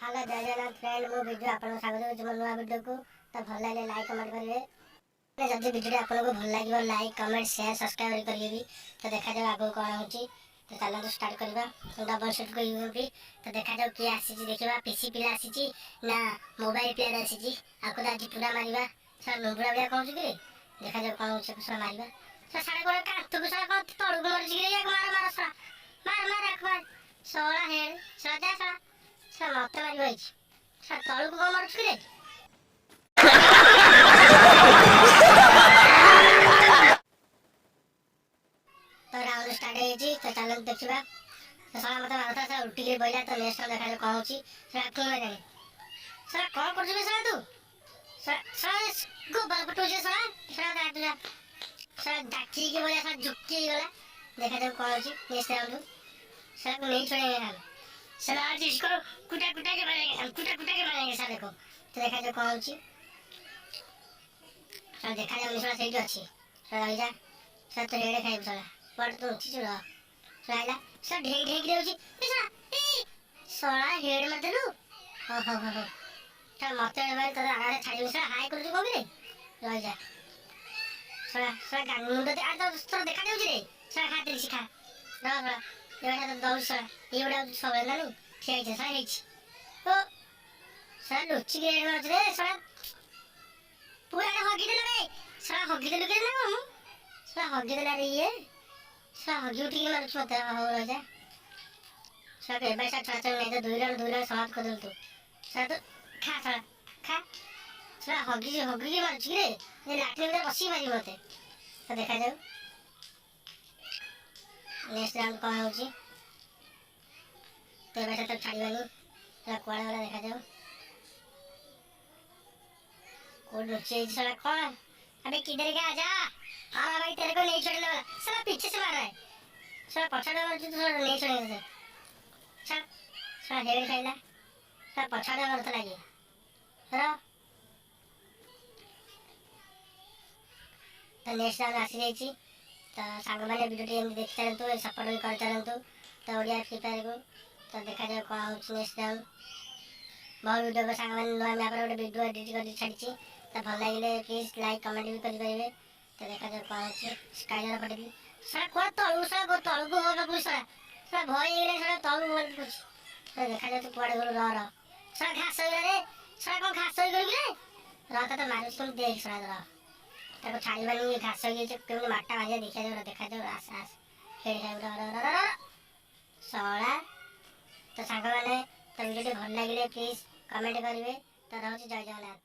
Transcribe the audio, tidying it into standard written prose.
Hello जय Jagannath friend मो video आपन स्वागत होछि मो नया वीडियो को तो भल लागे लाइक कमेंट करिवे जदि वीडियो आपन को भल लागिवो लाइक कमेंट शेयर सब्सक्राइब करिवे भी तो देखा जाव आगो कोन होछि तो चलो तो स्टार्ट करबा डबल शॉट को यूज भी तो देखा जाव के आसी देखिबा पीसी पिला आसी ना मोबाइल प्लेयर आसी आको आज पूरा मारिबा सर नंबरा बिया कहू कि देखा जाव कोन होछि कुछ मारिबा सर साडे कोन काट को सर को तोड़ को मर गिरे एक मार मार सर मार एक मार 16 है सजा सर सर मत मारी भाई सर तळु को मार छुले तो राउंड स्टार्ट है जी तो चलो देखिबा तो साला मत मारता सर उल्टी के बोइला तो नेक्स्ट देखा ले कोन होची सर कोन जाने सर कोन कर छबे सर तू सर गो बाल पटो जे सर दा तुला सर डाकी के बोला सर झुकी गला देखा जाओ कोन होची नेक्स्ट राउंड सर को नहीं छोड़ेंगे हम सर आज इसको कुटा के मारेंगे सर देखो तो देखा जो कौन होची सर देखा जाओ मिश्रा सही अच्छी सर आ जा सर तो हेडे खाइब सर पड़ तो अच्छी चलो सर आइला सर ढेग रे होची मिश्रा ए सोला हेड मत देलु हो सर मते भाई तो आगे छाड़ी मिश्रा हाय कर जो कोबे रह जा सर गानु तो आ तो सर देखा जाऊ रे सर खाते सिखा रह एवढा तर दौड़ सर एवढा सवय ना नाही खेळायचं सर हेच हो सर लुच्ची गेड मारत रे सर पुरा हगी देला रे सर हगी देलु के ना हम सर हगी देला रे ये सर हगी उठी के मारत मत हो राजा सर के भाई सर चाचा नहीं तो दुई राउंड समाप्त कर दल तू सर तो खा सर हगी के मारत रे ये लाठी में बसी मारी मते तो देखा जाऊ नेक्स्ट राउंड कौन होची तो बैठा तब छाड़ीबानी सला कोड़ा वाला देखा जाओ कोड नीचे सला कौन अबे किधर गया आजा हाँ भाई तेरे को नहीं छोड़ने वाला सला पीछे से मार रहा है सला पछाड़े वाला तो सला नहीं छोड़ेगा सला हेड खाइला सला पछाड़े वाला तो लगी सला तो नेक्स्ट राउंड आसी जाइए तो सांग मैंने वीडियो एमती देखी चलतु सपोर्ट भी कर चलतु तो ओडिया फ्री फायर को तो देखा जाए कौन हो नेक्स्ट राउंड बहुत वीडियो को सांग मैंने नुआ मैप गोटे वीडियो एडिट कर छाड़ी तो भल लगे प्लीज लाइक कमेंट भी करेंगे तो देखा जाए कौन हो स्काइलर पटेगी सर कौन तलू सर तलू को होगा कुछ सर भय सर तलू बोल कुछ तो देखा जाए तो कुआड़े गलु रह सर घास हो गए सर कौन घास हो गए रहता तो मारू तुम देख सर रह ताको छाड़ीबानी घास हो गई केमती माटा बाजिया देखा जाऊ आस हेड खाइब सला तो सांग मैंने तो वीडियो भल लगे प्लीज कमेंट करेंगे तो रही जय जगन्नाथ।